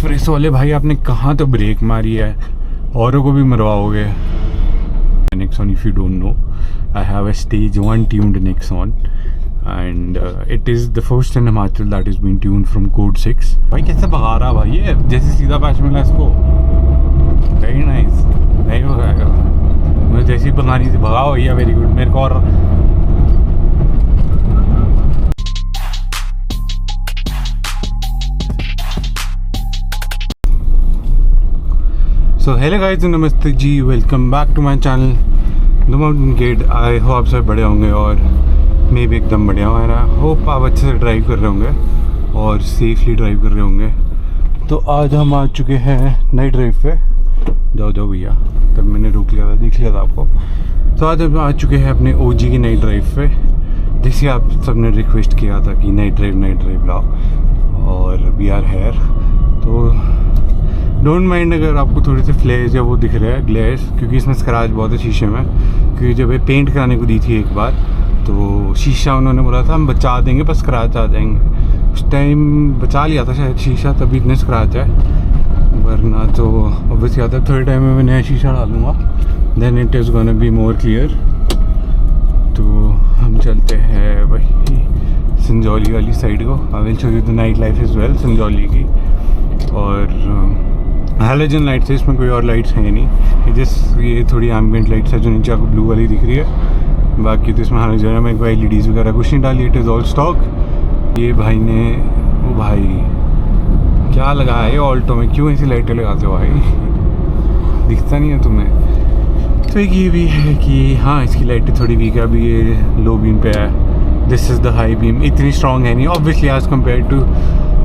Express वाले भाई आपने कहाँ तो ब्रेक मारी है, औरों को भी मरवाओगे। Nexon, if you don't know, I have a stage 1 tuned Nexon and it is the first in Himachal that is being tuned from code 6. भाई कैसे भगा रहा भाई ये, जैसे सीधा पैच मिला इसको। वेरी नाइस, नहीं भगाएगा मुझे, जैसी भगानी थी भगाओ भैया। Very good. मेरे को और सो हेलो गाइस, नमस्ते जी, welcome back to my channel the mountain gate. I hope आप सब बढ़िया होंगे और मैं भी एकदम बढ़िया हूँ। आई होप आप अच्छे से ड्राइव कर रहे होंगे और सेफली ड्राइव कर रहे होंगे। तो आज हम आ चुके हैं नई ड्राइव पे। जाओ जाओ भैया, तब मैंने रोक लिया था, देख लिया था आपको। तो आज हम आ चुके हैं अपने ओजी की नई ड्राइव पे, जिसे आप सबने रिक्वेस्ट किया था कि नई ड्राइव लाओ, और वी आर हेयर। तो डोंट माइंड अगर आपको थोड़े से फ्लेयर्स या वो दिख रहे हैं, ग्लेयर्स, क्योंकि इसमें स्क्रैच बहुत है शीशे में। क्योंकि जब ये पेंट कराने को दी थी एक बार, तो शीशा उन्होंने बोला था हम बचा देंगे, बस स्क्रैच आ जाएंगे। उस टाइम बचा लिया था शायद शीशा, तभी इतने स्क्रैच है, वरना तो ऑब्वियसली आता है। थोड़े टाइम में मैं नया शीशा डालूँगा, then it is gonna be more clear. तो हम चलते हैं वही संजौली वाली साइड को। I will show you the night life is well Sanjauli की। और हैलोजन लाइट्स है, इसमें कोई और लाइट्स हैं नहीं, ये थोड़ी एम्बिएंट लाइट्स है जो नीचे आपको ब्लू वाली दिख रही है। बाकी तो इसमें हैलोजन में कोई LEDs वगैरह कुछ नहीं डाली, इट इज़ ऑल स्टॉक। ये भाई ने, वो भाई क्या लगाया है ऑल्टो में, क्यों ऐसी लाइटें लगाते हो भाई, दिखता नहीं है तुम्हें। तो एक ये भी है कि हाँ, इसकी लाइटें थोड़ी वीक है, अभी ये लो बीम पे है। This is the high beam, इतनी स्ट्रॉन्ग है नहीं ऑब्वियसली एज़ कम्पेयर टू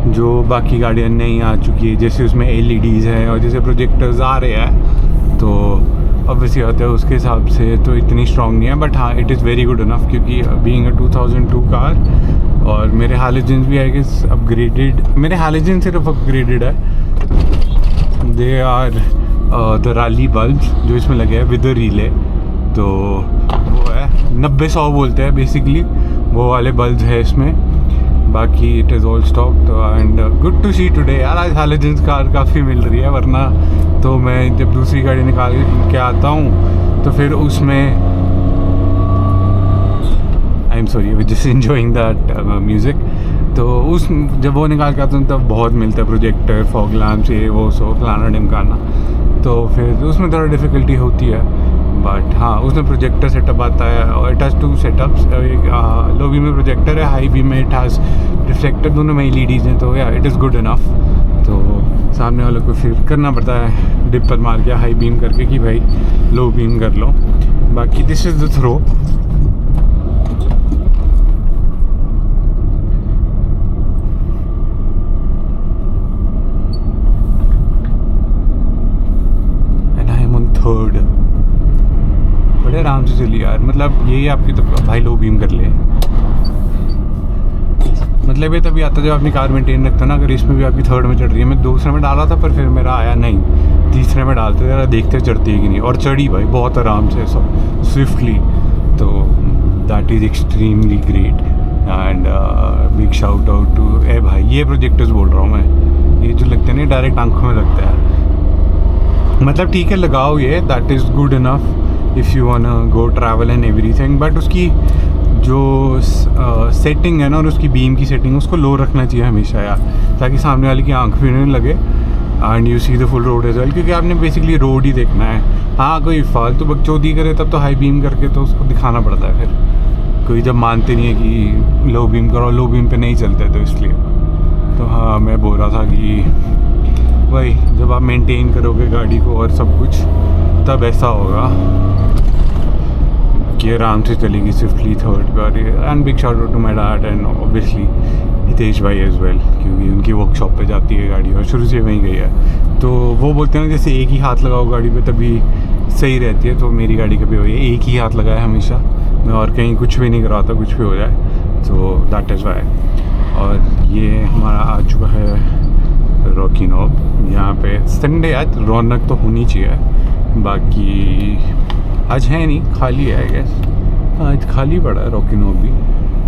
जो बाकी गाड़ियाँ नई आ चुकी है, जैसे उसमें LEDs हैं और जैसे प्रोजेक्टर्स आ रहे हैं, तो ऑब्वियसली होता है उसके हिसाब से तो इतनी स्ट्रॉन्ग नहीं है। बट हाँ, it is very good enough, क्योंकि बीइंग अ 2002 कार, और मेरे हैलोजन्स भी आई गेस अपग्रेडेड, मेरे हैलोजन सिर्फ अपग्रेडेड है। They are the rally bulbs जो इसमें लगे हैं विद रिले, तो वो है 90-100 बोलते हैं बेसिकली, वो वाले बल्ब्स है इसमें। बाकी it is all stock. And good to see today यार, आज हैलोजन्स कार काफ़ी मिल रही है, वरना तो मैं जब दूसरी गाड़ी निकाल के आता हूँ तो फिर उसमें आई am sorry, just enjoying that music. तो उस जब वो निकाल के आता हूँ तब बहुत मिलता है, प्रोजेक्टर, फॉग लैम्प्स, ये वो सो फलाना ढिमकाना, तो फिर उसमें थोड़ा डिफ़िकल्टी होती है। बट हाँ, उसमें प्रोजेक्टर सेटअप आता है और इट हैज़ 2 सेटअप्स। एक लो बीम में प्रोजेक्टर है, हाई बीम में इट हैज़ रिफ्लेक्टर, दोनों में LEDs हैं, तो या इट इज़ गुड इनफ। तो सामने वालों को फिर करना पड़ता है डिप पर मार के हाई बीम करके कि भाई लो बीम कर लो। बाकी this is the throw. And I am on 3rd। बड़े आराम से चलिए यार, मतलब यही आपकी तो भाई लो बीम कर ले, मतलब ये तभी आता है जब अपनी कार मेंटेन रखते हो ना। अगर इसमें भी आपकी 3rd में चढ़ रही है, मैं 2रे में डाला था पर फिर मेरा आया नहीं, 3रे में डालते ज़रा देखते चढ़ती है कि नहीं, और चढ़ी भाई बहुत आराम से, सब स्विफ्टली। तो that is extremely great and big shout out to a भाई, ये प्रोजेक्टर्स बोल रहा हूँ मैं, ये जो लगते हैं ना डायरेक्ट आंखों में लगता है, मतलब ठीक है लगाओ ये, that is good enough if you want go travel and everything. But उसकी जो सेटिंग है ना, और उसकी बीम की सेटिंग, उसको लो रखना चाहिए हमेशा यार, ताकि सामने वाले की आंख भी नहीं लगे and you see the full road as well, क्योंकि आपने बेसिकली रोड ही देखना है। हाँ, कोई फालतू बकचोदी करे तब तो हाई बीम करके तो उसको दिखाना पड़ता है, फिर कोई जब मानते नहीं है कि लो बीम करो, लो बीम पे नहीं चलते, तो इसलिए। तो हाँ, मैं बोल रहा था कि भाई जब आप मेंटेन करोगे गाड़ी को और सब कुछ, तब ऐसा होगा कि आराम से चलेगी स्विफ्टली 3rd पर। And big shout out to my dad and obviously Hitesh भाई एज वेल, क्योंकि उनकी वर्कशॉप पे जाती है गाड़ी और शुरू से वहीं गई है। तो वो बोलते हैं ना, जैसे एक ही हाथ लगाओ गाड़ी पे तभी सही रहती है, तो मेरी गाड़ी कभी हुई है एक ही हाथ लगाया हमेशा मैं, और कहीं कुछ भी नहीं करवाता, कुछ भी हो जाए, तो दैट इज़ वाई। और ये हमारा आ चुका है रॉकी नॉब। यहाँ पे संडे आज रौनक तो होनी चाहिए, बाकी आज है नहीं, खाली है आई गेस। आज खाली पड़ा है रॉकी नॉब भी,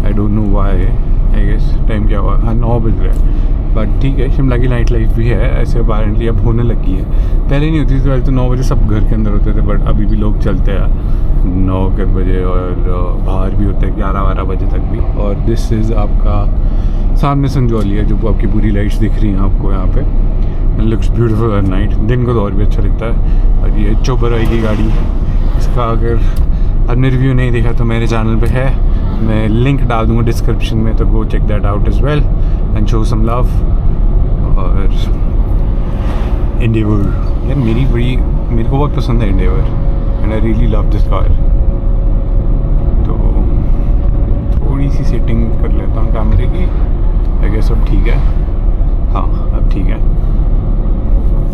I don't know why. I guess time क्या हुआ, हाँ 9 बज रहा है। बट ठीक है, शिमला की नाइट लाइफ भी है ऐसे अपारेंटली अब होने लगी है। पहले नहीं होती थी, पहले तो 9 बजे सब घर के अंदर होते थे, बट अभी भी लोग चलते हैं 9 बजे और बाहर भी होते हैं 11-12 बजे तक भी। और दिस इज़ आपका सामने संजौली है, जो आपकी पूरी लाइट्स दिख रही हैं आपको यहाँ पे। लुक्स ब्यूटीफुल एट नाइट, दिन को तो और भी अच्छा दिखता है। और ये चोबराई की गाड़ी, इसका अगर आपने रिव्यू नहीं देखा तो मेरे चैनल पे है, मैं लिंक डाल दूँगा डिस्क्रिप्शन में, तो go check that out as well and show some love. और एंडेवर यार मेरे को बहुत पसंद है Endeavour, and I really love this car. तो थोड़ी सी सेटिंग कर लेता हूँ कैमरे की, आई गेस अब ठीक है। हाँ अब ठीक है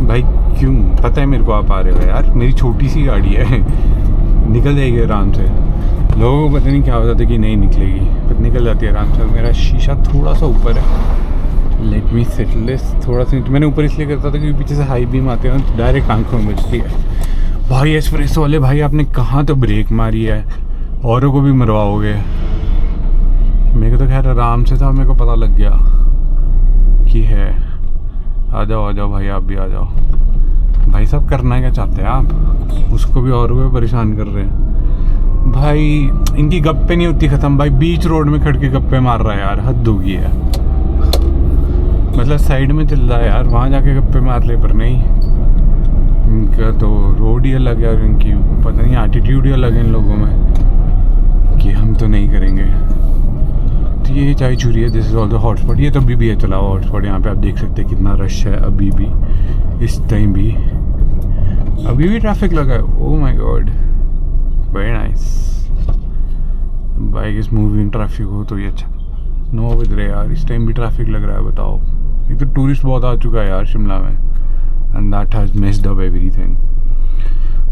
भाई। क्यों पता है मेरे को आप आ रहे हो यार, मेरी छोटी सी गाड़ी है निकल जाएगी आराम से। लोगों को पता नहीं क्या होता था कि नहीं निकलेगी, पर निकल जाती है आराम से। मेरा शीशा थोड़ा सा ऊपर है, लेट मी सेटल दिस थोड़ा सा। मैंने ऊपर इसलिए करता था क्योंकि पीछे से हाई बीम आते हैं तो डायरेक्ट आंखों में बजती है। भाई एस्प्रेसो वाले भाई, आपने कहाँ तो ब्रेक मारी है, औरों को भी मरवाओगे। मेरे को तो खैर आराम से था, मेरे को पता लग गया कि है। आ जाओ भाई, आप भी आ जाओ। भाई साहब करना क्या चाहते हैं आप, उसको भी और को परेशान कर रहे हैं भाई। इनकी गप्पे नहीं होती ख़त्म भाई, बीच रोड में खड़ के गप्पे मार रहा है यार, हद होगी है। मतलब साइड में चल रहा है यार, वहाँ जाके गप्पे मार ले, पर नहीं, इनका तो रोड ही अलग है और इनकी पता नहीं एटीट्यूड ही अलग है इन लोगों में कि हम तो नहीं करेंगे। तो ये चाय चूरी है, this is all the hotspot. ये तो अभी भी है चला हुआ हॉटस्पॉट, यहाँ पे आप देख सकते हैं कितना रश है अभी भी, इस टाइम भी अभी भी ट्रैफिक लगा है। Oh my God, very nice. Bike इस मूविंग ट्रैफिक हो तो ये अच्छा। 9 बज रहे यार, इस टाइम भी ट्रैफिक लग रहा है, बताओ। एक तो टूरिस्ट बहुत आ चुका है यार शिमला में, and that has messed up everything.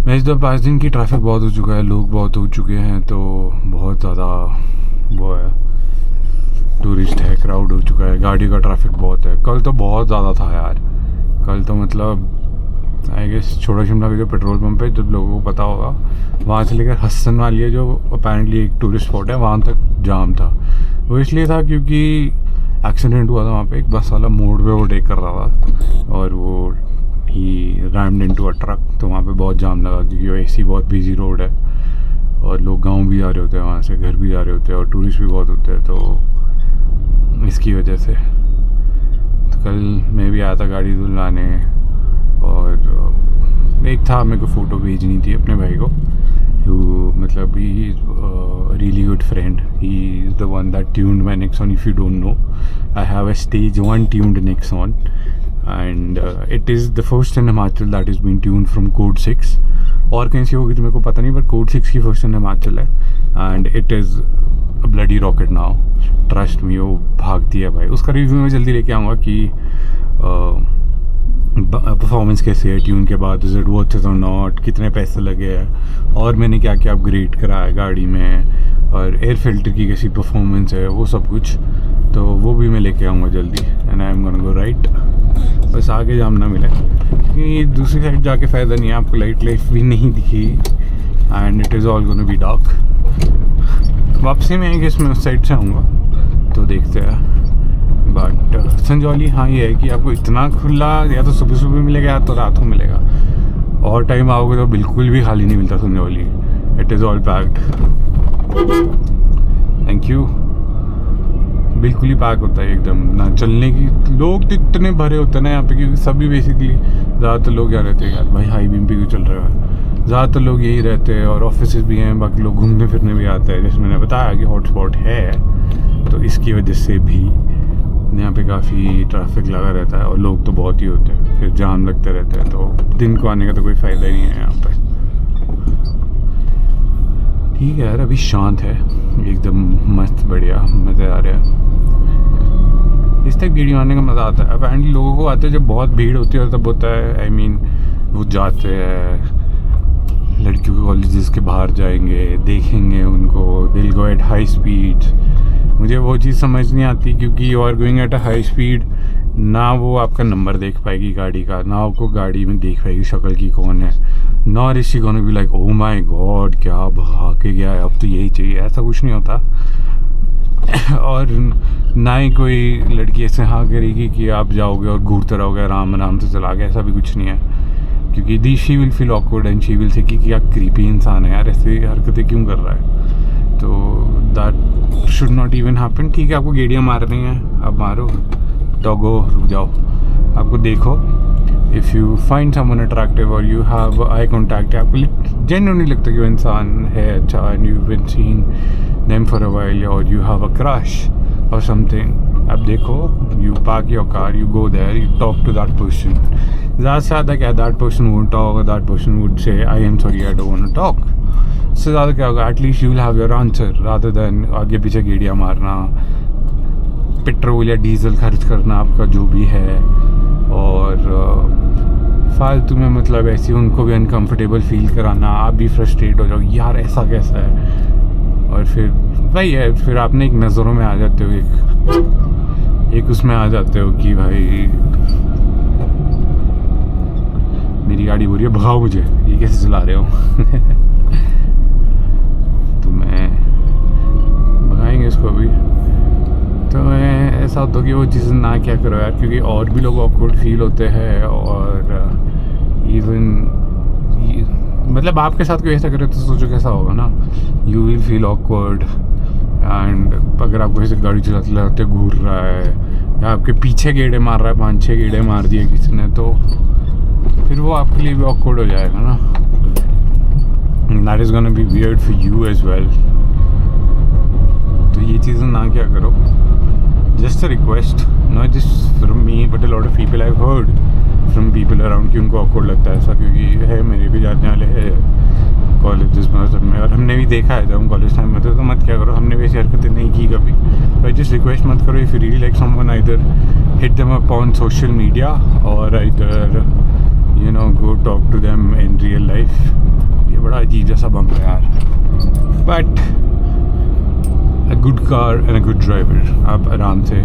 Messed up 5 दिन की ट्रैफिक बहुत हो चुका है, लोग बहुत हो चुके हैं, तो बहुत ज़्यादा वो है, टूरिस्ट है, क्राउड हो चुका है, गाड़ी का ट्रैफिक बहुत है। कल तो बहुत ज़्यादा था यार, कल तो मतलब आई गेस छोटा शिमला के जो पेट्रोल पंप है, जब लोगों को पता होगा, वहाँ से लेकर हसन वाली है जो अपेरेंटली एक टूरिस्ट स्पॉट है, वहाँ तक जाम था। वो इसलिए था क्योंकि एक्सीडेंट हुआ था वहाँ पे, एक बस वाला मोड़ पे ओवरटेक कर रहा था और वो ही रैम्ड इनटू अ ट्रक, तो वहाँ पे बहुत जाम लगा क्योंकि वो ऐसी बहुत बिजी रोड है और लोग गाँव भी जा रहे होते हैं, वहाँ से घर भी जा रहे होते हैं और टूरिस्ट भी बहुत होते हैं, तो इसकी वजह से। तो कल मैं भी आया था गाड़ी धुलाने, और एक था मेरे को फ़ोटो भेजनी थी अपने भाई को, मतलब he is really good friend, he is the one that tuned my Nexon. If you don't know, I have a stage 1 tuned Nexon, and it is the first in Himachal that is been tuned from code 6। और कहीं से होगी तो मेरे को पता नहीं, but code 6 की फर्स्ट इन हिमाचल है, and it is a bloody rocket now, trust me. वो भागती है भाई, उसका रिव्यू मैं जल्दी लेके आऊँगा कि परफॉर्मेंस कैसे है ट्यून के बाद, इज़ इट वर्थ इट और नॉट, कितने पैसे लगे हैं, और मैंने क्या क्या अपग्रेड करा है गाड़ी में, और एयर फिल्टर की कैसी परफॉर्मेंस है, वो सब कुछ। तो वो भी मैं लेके आऊँगा जल्दी, and I am gonna go right. बस आगे जाम ना मिले, क्योंकि दूसरी साइड जाके फ़ायदा नहीं है, आपको लाइट लाइफ भी नहीं दिखी, and it is all gonna be dark. वापसी में आएंगे इसमें उस साइड से आऊँगा, तो देखते हैं। बट संजौली हाँ ये है कि आपको इतना खुला या तो सुबह सुबह मिलेगा या तो रात को मिलेगा, और टाइम आओगे तो बिल्कुल भी खाली नहीं मिलता Sanjauli, it is all packed. Thank you. बिल्कुल ही पैक होता है एकदम, ना चलने की, लोग तो इतने भरे होते हैं ना यहाँ पे, क्योंकि सभी बेसिकली ज़्यादातर लोग यहाँ रहते हैं यार, भाई हाई बीम पे क्यों चल रहा है, ज़्यादातर लोग यही रहते हैं, और ऑफिस भी हैं, बाकी लोग घूमने फिरने भी आते हैं। जैसे मैंने बताया कि हॉटस्पॉट है, तो इसकी वजह से भी यहाँ पे काफ़ी ट्रैफिक लगा रहता है, और लोग तो बहुत ही होते हैं, फिर जाम लगते रहते हैं, तो दिन को आने का तो कोई फ़ायदा ही नहीं है यहाँ पर। ठीक है यार, अभी शांत है एकदम, मस्त बढ़िया, मज़े आ रहे हैं। इस टाइप वीडियो आने का मज़ा आता है। अपेरेंटली लोगों को आते हैं जब बहुत भीड़ होती है, और तब होता है, आई मीन वो जाते हैं लड़कियों के कॉलेजेस के बाहर जाएंगे, देखेंगे उनको, दिल गो एट हाई स्पीड। मुझे वो चीज़ समझ नहीं आती, क्योंकि you are going at a high speed, ना वो आपका नंबर देख पाएगी गाड़ी का, ना आपको गाड़ी में देख पाएगी शक्ल की कौन है, nor is she gonna be like oh my God क्या भगा के गया है, अब तो यही चाहिए। ऐसा कुछ नहीं होता। और ना ही कोई लड़की ऐसे हाँ करेगी कि आप जाओगे और घूरते रहोगे आराम आराम से चला गया, ऐसा भी कुछ नहीं है। क्योंकि the she will feel awkward and she will say कि क्या क्रीपी इंसान है यार, ऐसी हरकतें क्यों कर रहा है। तो that should not even happen. ठीक है, आपको गेड़ियाँ मारनी हैं, आप मारो, डॉगो रुक जाओ, आपको देखो। If you find someone attractive और यू हैव आई कॉन्टैक्ट, आपको जेन्युइनली लगता है कि वो इंसान है अच्छा, and you been seeing them for a while, और यू हैव अ क्रश और समथिंग, आप देखो, you park your car, you go there, you talk to that person. ज़्यादा से ज़्यादा क्या, that person would talk, that person would say I am sorry I don't want to talk. उससे ज़्यादा क्या होगा, at least you will have your answer rather than आगे पीछे गेड़ियाँ मारना, पेट्रोल या डीजल खर्च करना आपका जो भी है, और फालतू में मतलब ऐसे उनको भी अनकंफर्टेबल फील कराना, आप भी फ्रस्ट्रेट हो जाओ यार ऐसा कैसा है। और फिर वही है, फिर आपने एक नज़रों में आ जाते हो, एक उसमें आ जाते हो कि भाई मेरी गाड़ी बोल रही है भगाओ मुझे, ये कैसे चला रहे हो। तो मैं भगाएंगे इसको अभी। तो मैं ऐसा होता है कि वो चीज़ें ना क्या करो यार, क्योंकि और भी लोग ऑकवर्ड फील होते हैं, और इवन मतलब आपके साथ कोई ऐसा करे तो सोचो कैसा होगा ना, you will feel awkward. And अगर आपको ऐसे गाड़ी चलाते घूर रहा है या आपके पीछे गेड़े मार रहा है, 5-6 गेड़े मार दिए किसी ने, तो फिर वो आपके लिए भी ऑकवर्ड हो जाएगा ना। That is gonna be weird for you as well. तो ये चीज़ें ना क्या करो। Just a request, not just from me, but a lot of people I've heard from people around कि उनको awkward लगता है ऐसा, क्योंकि है मेरे भी जानने वाले हैं कॉलेजेस में सब में, और हमने भी देखा है जब हम कॉलेज टाइम में थे। तो मत क्या करो, हमने भी ऐसी हरकतें नहीं की कभी। तो जस्ट रिक्वेस्ट मत करो। If you really like someone, either hit them up on social media और either you know go talk to them in real life. ये बड़ा अजीब जैसा बम्प है यार, but a good car and a good driver, आप आराम से।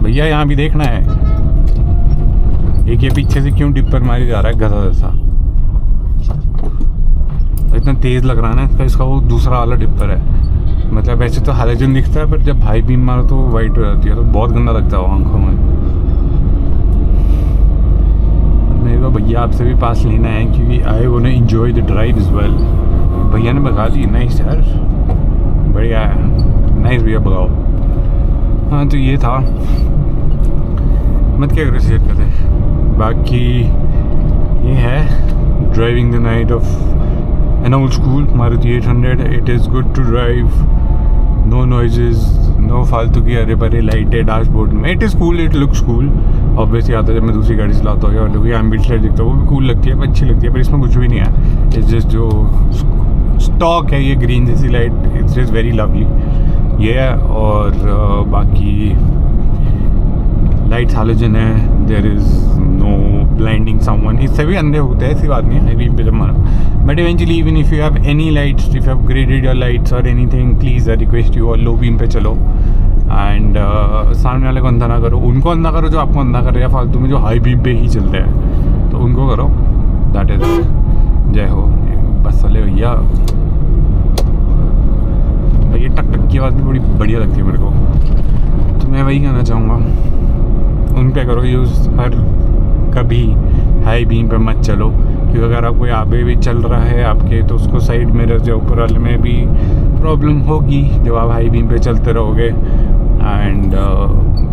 भैया यहाँ भी देखना है, एक ये पीछे से क्यों डिपर मारी जा रहा है गधा जैसा, इतना तेज लग रहा है ना इसका वो दूसरा वाला डिपर है। मतलब ऐसे तो हाइलोजन दिखता है, पर जब हाई बीम मारो तो वाइट हो जाती है, तो बहुत गंदा लगता है वो आंखों में। मेरे को भैया आपसे भी पास लेना है, क्योंकि I want to enjoy the drive as well. भैया ने भगा दी, नाइस यार, बढ़िया है, नाइस भैया भगाओ। हाँ तो ये था, मत क्या करो शेयर करते। बाकी ये है driving the night of an old school Maruti 800। It is good to drive, no noises, no फालतू की अरे परे लाइटें डैशबोर्ड में। It is cool, it looks cool. Obviously आता है जब मैं दूसरी गाड़ी चलाता हूँ और एम्बिएंट लाइट दिखता है, वो भी कूल लगती है, अच्छी लगती है, पर इसमें कुछ भी नहीं है। इट्स जस्ट जो स्टॉक है ये ग्रीन जैसी light, it's just very lovely ये है। और बाकी लाइट्स हैलोजन है, there is no blinding someone. इससे भी अंधे होते हैं, ऐसी बात नहीं है अभी पे जब मानो। But eventually even if you have any lights, if you have upgraded your lights और anything, please I request you, और लो बीम पे चलो। एंड सामने वाले को अंधा ना करो, उनको अंधा करो जो आपको अंधा कर रहे हैं फालतू में, जो हाई बीम पे ही चलते हैं, तो उनको करो। दैट इज़ जय हो। बस चले भैया, ये टक टक की आवाज़ भी बड़ी बढ़िया लगती है मेरे को। तो मैं वही कहना चाहूँगा, उन पे करो यूज़, हर कभी हाई बीम पे मत चलो, क्योंकि अगर आपको आगे भी चल रहा है आपके, तो उसको साइड मिरर या ऊपर वाले में भी प्रॉब्लम होगी जब आप हाई बीम पे चलते रहोगे। And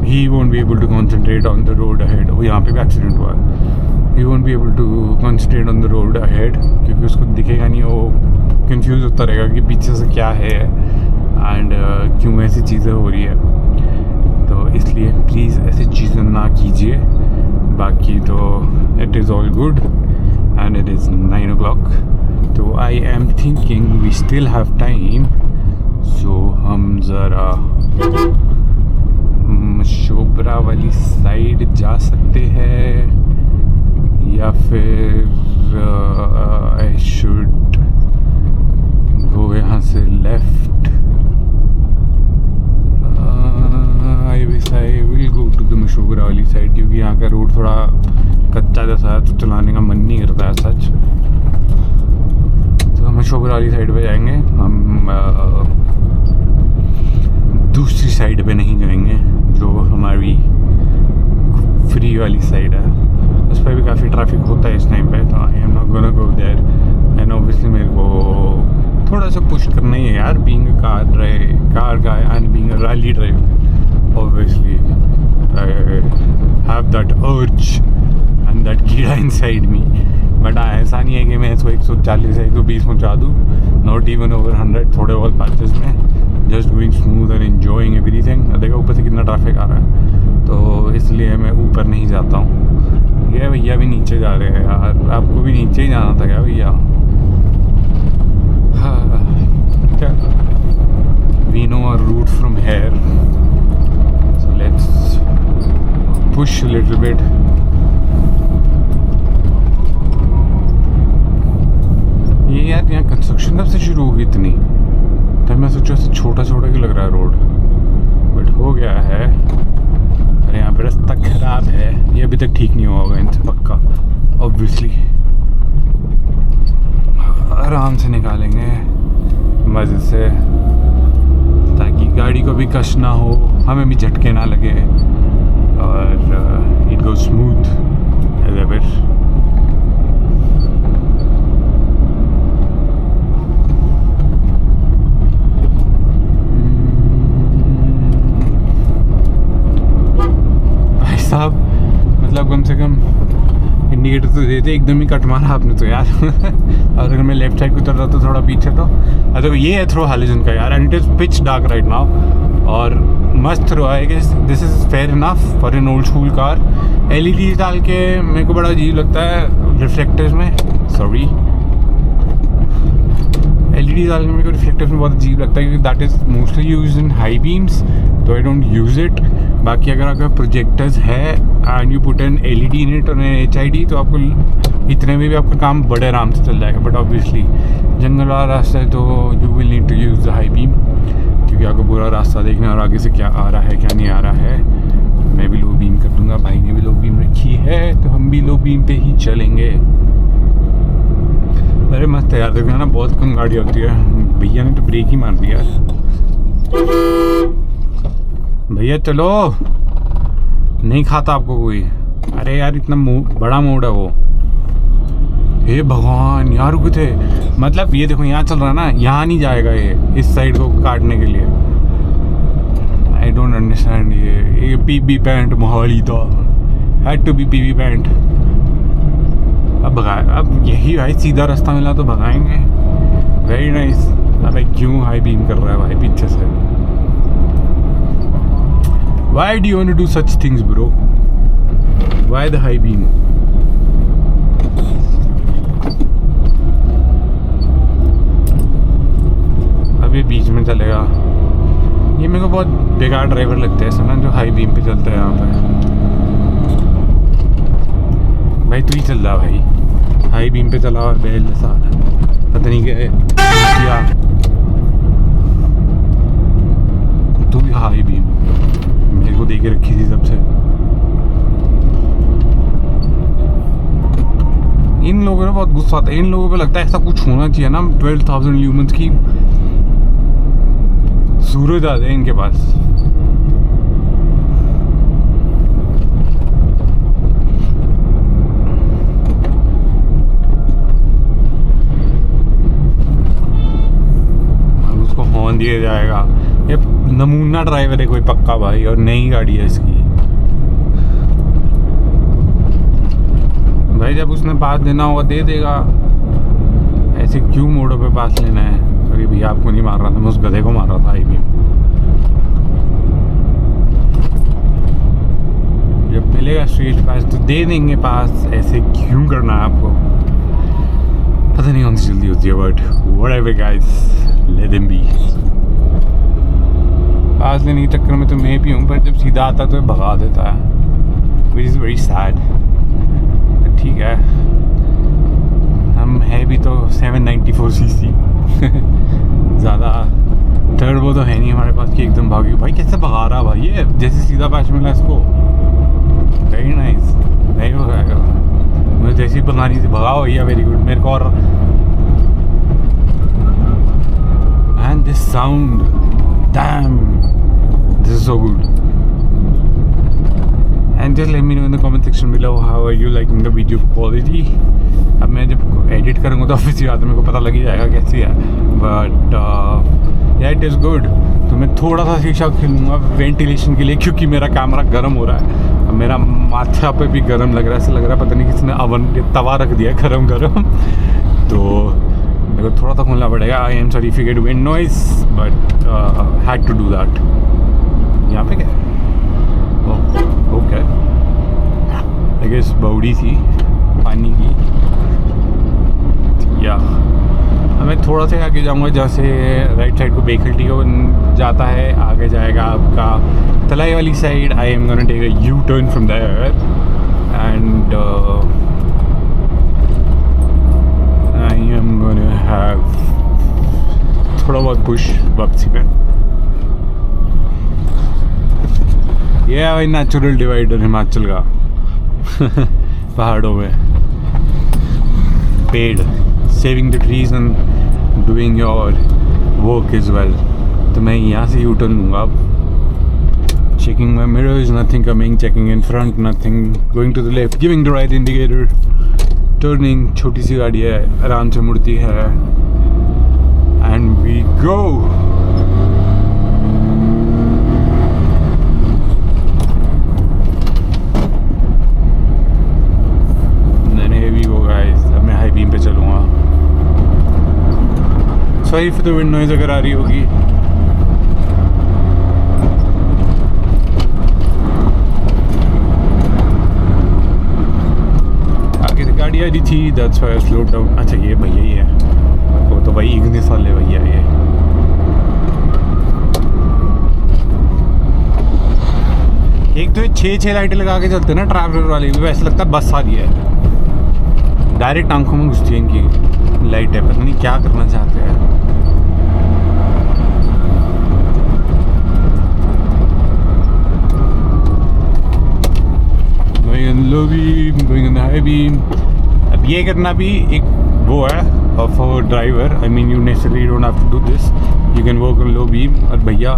he won't be able to concentrate on the road ahead. वो यहाँ पे भी एक्सीडेंट हुआ है। He won't be able to concentrate on the road ahead, क्योंकि उसको दिखेगा नहीं, वो कंफ्यूज होता रहेगा कि पीछे से क्या है एंड क्यों ऐसी चीज़ें हो रही है। तो इसलिए प्लीज़ ऐसी चीज़ें ना कीजिए। बाकी तो it is all good and it is 9 o'clock। तो I am thinking we still have time, so हम ज़रा मशोबरा वाली साइड जा सकते हैं, या फिर आई शुड गो यहाँ से left. I will go to the Mashobra वाली साइड, क्योंकि यहाँ का रोड थोड़ा कच्चा जैसा है, तो चलाने का मन नहीं करता है सच। तो हम मशोबरा वाली साइड पे जाएंगे। हम दूसरी साइड पे नहीं जाएंगे जो हमारी फ्री वाली साइड है, उस पर भी काफ़ी ट्रैफिक होता है इस टाइम पे, तो I am not gonna go there. And obviously मेरे को थोड़ा सा पुश करना ही है यार, being a car guy and being a rally driver, obviously I have that urge and that कीड़ा इनसाइड मी। बट ऐसा नहीं है कि मैं इसको 140 से 120 पहुँचा दूँ, नॉट इवन ओवर 100, थोड़े बहुत पैचेस में, just going smooth and enjoying everything. देखो ऊपर से कितना ट्रैफिक आ रहा है, तो इसलिए मैं ऊपर नहीं जाता हूँ। ये भैया भी नीचे जा रहे हैं यार, आपको भी नीचे ही जाना था क्या भैया? हाँ, we know our route from here, so let's push little bit. ये यार यहाँ कंस्ट्रक्शन कब से शुरू होगी इतनी, तब मैं सोचा ऐसे छोटा छोटा क्यों लग रहा है रोड, बट हो गया है। अरे यहाँ पे रास्ता खराब है, ये अभी तक ठीक नहीं हुआ होगा इनसे पक्का, ऑब्वियसली। आराम से निकालेंगे मज़े से, ताकि गाड़ी को भी कष्ट ना हो, हमें भी झटके ना लगे, और it go smooth as ever. साहब मतलब कम से कम इंडिकेटर तो देते, एकदम ही कट मारा आपने तो यार। और अगर मैं लेफ्ट साइड को उतर रहा तो थोड़ा पीछे तो देखो ये है थ्रो हैलोजन का यार, and it is pitch dark right now, और मस्त थ्रो है। This is fair enough for an old school car. LED डाल के मेरे को बड़ा अजीब लगता है रिफ्लेक्टर्स में, सॉरी LED डालने में मेरे को रिफ्लेक्टर्स में बहुत अजीब लगता है, क्योंकि that is mostly use in high beams, तो आई डोंट यूज़ इट। बाकी अगर प्रोजेक्टर्स है and you put an LED in it और एन HID, तो आपको इतने में भी आपका काम बड़े आराम से चल जाएगा। बट ऑब्वियसली जंगल वाला रास्ता है, तो you will need to use the high beam, क्योंकि आपको पूरा रास्ता देखना और आगे से क्या आ रहा है क्या नहीं आ रहा है। मैं भी लो बीम कर दूँगा, भाई ने भी लो बीम रखी है, तो हम भी लो बीम पे ही चलेंगे। अरे मस्त है यार, देखो ना बहुत कम गाड़ी होती है। भैया ने तो ब्रेक ही मार दिया। भैया चलो, नहीं खाता आपको कोई। अरे यार इतना बड़ा मोड़ है वो, हे भगवान यहाँ रुके थे। मतलब ये देखो यहाँ चल रहा है ना, यहाँ नहीं जाएगा ये, इस साइड को काटने के लिए। I don't understand. ये PB पैंट मोहाली था, had to be PB paint. अब अब यही भाई सीधा रास्ता मिला तो भगाएंगे। Very nice. अबे क्यों हाई बीम कर रहा है भाई पीछे से? Why do you want to do such things, bro? Why the high beam? अब ये बीच में चलेगा। ये मेरे को बहुत बेकार ड्राइवर लगता है ऐसा ना, जो हाई बीम पे चलता है यहाँ पे। भाई तू ही चल रहा भाई, हाई बीम पे चला हुआ बैल जैसा, पता नहीं क्या। तू भी हाई बीम मेरे को दे के रखी थी सबसे। इन लोगों ने बहुत गुस्सा आता है, इन लोगों पे लगता है ऐसा कुछ होना चाहिए ना। 12,000 ल्यूमेंस की सूरज आ जाए इनके पास। उसको हॉर्न दिया जाएगा। ये नमूना ड्राइवर है कोई पक्का भाई, और नई गाड़ी है इसकी भाई। जब उसने पास देना होगा दे देगा, ऐसे क्यों मोड़ों पे पास लेना है? सॉरी भैया आपको नहीं मार रहा था, मैं उस गधे को मार रहा था। आई भी जब मिलेगा स्ट्रीट पास तो दे देंगे पास, ऐसे क्यों करना है आपको? पता नहीं कौन सी जल्दी होती है, but whatever guys, let them be. Pass लेने के चक्कर में तो मैं भी हूँ, पर जब सीधा आता तो भगा देता है, विच इज़ वेरी सैड। ठीक है, हम है भी तो 794 cc। ज़्यादा टर्बो तो है नहीं हमारे पास कि एकदम भागी। भाई कैसे भगा रहा भाई, ये जैसे सीधा पैच मिला इसको। वेरी नाइस, नहीं हो जाएगा। मुझे जैसी भगानी थी भगाओ भैया, वेरी गुड। मेरे को और and this sound, damn is so good. And just let me know in the comment section below how are you liking the video quality. अब मैं जब एडिट करूँगा तो ऑब्वियसली बात है मेरे को पता लग ही जाएगा कैसी है, बट या इट इज़ गुड. तो मैं थोड़ा सा शीशा खिलूँगा वेंटिलेशन के लिए, क्योंकि मेरा कैमरा गर्म हो रहा है. अब मेरा माथा पे भी गर्म लग रहा है, ऐसा लग रहा है पता नहीं किसने अवन तवा रख दिया गरम तो मेरे को थोड़ा सा खोलना पड़ेगा. I am sorry if you get wind noise, but had to do that. यहाँ पे क्या है? ओके, आई गेस बाउडी थी पानी की. या मैं थोड़ा सा आगे जाऊंगा, जहाँ से राइट साइड को बेखल्टी को जाता है, आगे जाएगा आपका तलाई वाली side. I am gonna take a U turn from there and I am gonna have थोड़ा बहुत पुश वापसी में. ये है नेचुरल डिवाइडर हिमाचल का पहाड़ों में. पेड़, saving the trees and doing your work as well. तो मैं यहाँ से यू टर्न लूँगा अब. Checking my mirrors, nothing coming. Checking in front, nothing. Going to the left, giving the right indicator. Turning, छोटी सी गाड़ी है, आराम से मुड़ती है. And we go. बीम पे चलूँगा. Sorry for the wind noise अगर आ रही होगी. आगे से गाड़ी आ रही थी, that's why I slowed down. अच्छा ये भैया ही है, वो तो भाई इग्निस वाले भैया ये. एक तो 6 लाइटें लगा के चलते ना ट्रैवलर वाले, वैसे लगता है बस आ रही है. डायरेक्ट आंखों में घुसती है इनकी लाइट है, पता नहीं क्या करना चाहते हैं. Going on low beam, going on high beam. अब ये करना भी एक वो है of a driver. I mean you necessarily don't have to do this. You can work on low beam. और भैया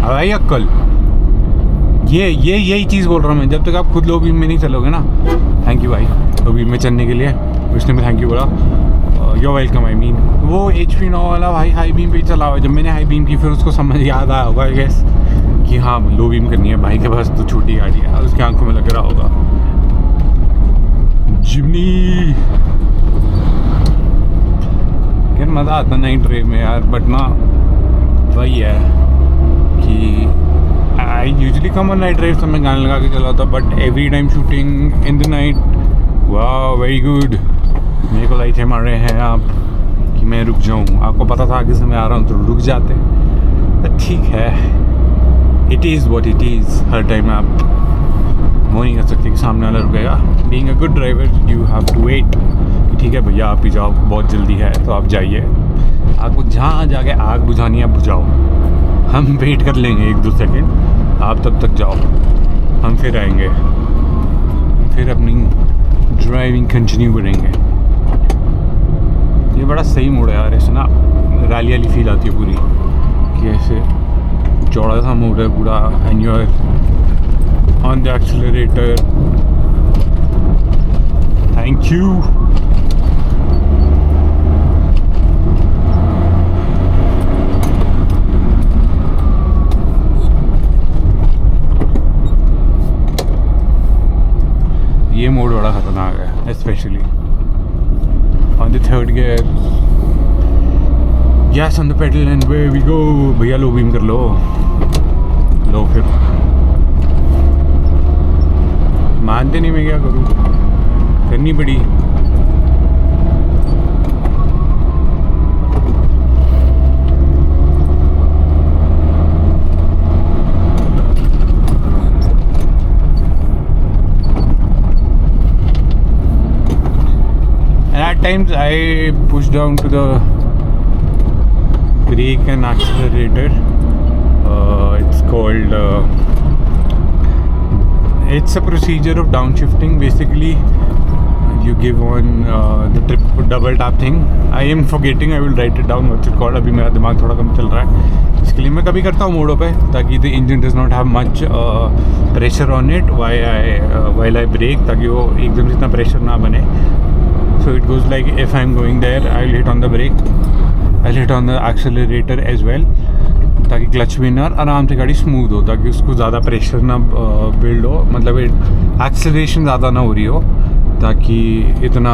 अब आई अक्ल. यही चीज़ बोल रहा हूँ मैं. जब तक आप खुद लो बीम में नहीं चलोगे ना. थैंक यू भाई लो बीम में चलने के लिए. उसने भी थैंक यू बोला. Your welcome. आई मीन वो HP 9 वाला भाई हाई बीम पे ही चला हुआ. जब मैंने हाई बीम की फिर उसको समझ याद आया होगा आई गेस कि हाँ लो बीम करनी है. भाई के पास तो छोटी गाड़ी है, उसके आंखों में लग रहा होगा. जिमनी यार मज़ा आता नाइट ड्राइव में यार. बट ना वही है कि I usually come on night drive, तो मैं गाने लगा के चलाता. But every time shooting in the night, wow very good. मेरे को लाइटें मार रहे हैं आप कि मैं रुक जाऊँ. आपको पता था आगे से मैं आ रहा हूँ तो रुक जाते. तो ठीक है, it is what it is. Her time आप वो नहीं कर सकते कि सामने वाला रुकेगा. Being a good driver, you have to wait. ठीक है भैया आप ही जाओ, बहुत जल्दी है तो आप जाइए. आपको जहाँ जाके आग बुझानी है बुझाओ, हम वेट कर लेंगे 1-2 सेकेंड. आप तब तक जाओ, हम फिर आएंगे, हम फिर अपनी ड्राइविंग कंटिन्यू करेंगे. ये बड़ा सही मोड़ है यार. ऐसे ना रैली वाली फील आती है पूरी कि ऐसे चौड़ा सा मोड़ है पूरा. And you are on the accelerator. Thank you. ये मोड बड़ा खतरनाक है, specially on the third gear. Gas on the pedal and way we go. भैया लो बीम कर लो. लो फिर मानते नहीं, मैं क्या करूँ, करनी पड़ी. At times I push down to the brake and accelerator. It's called it's a procedure of downshifting. Basically you give on the double tap thing. I am forgetting, I will write it down what's it called. अभी मेरा दिमाग थोड़ा कम चल रहा है, इसके लिए मैं कभी करता हूँ मोडो पे, ताकि the engine does not have much pressure on it while I brake, ताकि वो एकदम से इतना pressure ना बने. So it goes like, if I'm going there, I'll hit on the brake, I'll hit on the accelerator as well, ताकि clutch भी ना, आराम से गाड़ी स्मूथ हो, ताकि उसको ज़्यादा प्रेशर ना बिल्ड हो, मतलब एक्सेलरेशन ज़्यादा ना हो रही हो, ताकि इतना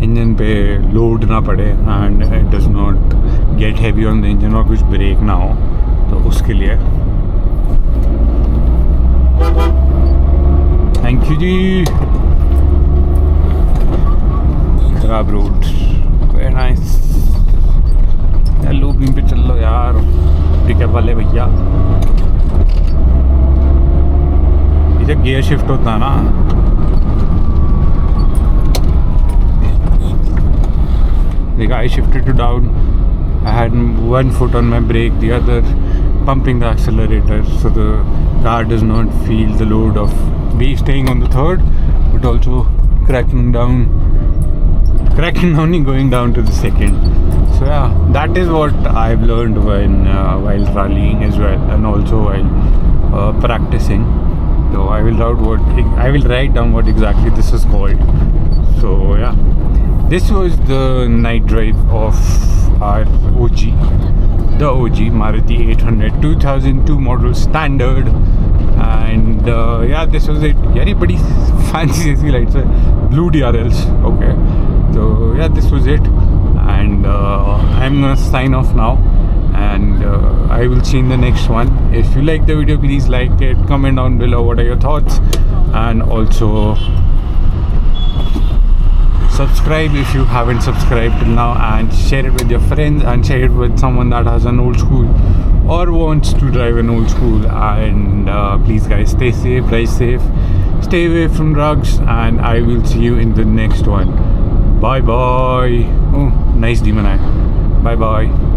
इंजन पे लोड ना पड़े and it does not gate heavy on the engine और कुछ ब्रेक ना हो, तो उसके लिए. थैंक यू जी. खराब रोड, वेरी नाइस. लूपिंग पे चल लो यार, पिकअप वाले भैया. ये जब गियर शिफ्ट होता है ना, देखा, I shifted to down. I had one foot on my brake, the other pumping the accelerator, so the car does not feel the load of me staying on the third, but also cracking down and going down to the second. So yeah, that is what I've learned while rallying as well, and also while practicing. So I will write down what exactly this is called. So yeah, this was the night drive of our the OG Maruti 800 2002 model standard, and yeah, this was it. यार ये बड़ी fancy ऐसी lights है, blue DRLs. Okay, so yeah, this was it, and I'm gonna sign off now, and I will see you in the next one. If you like the video, please like it, comment down below what are your thoughts, and also subscribe if you haven't subscribed till now, and share it with your friends, and share it with someone that has an old school or wants to drive an old school. And please guys, stay safe, drive safe, stay away from drugs, and I will see you in the next one. Bye bye. Oh, nice demon eye. Bye bye.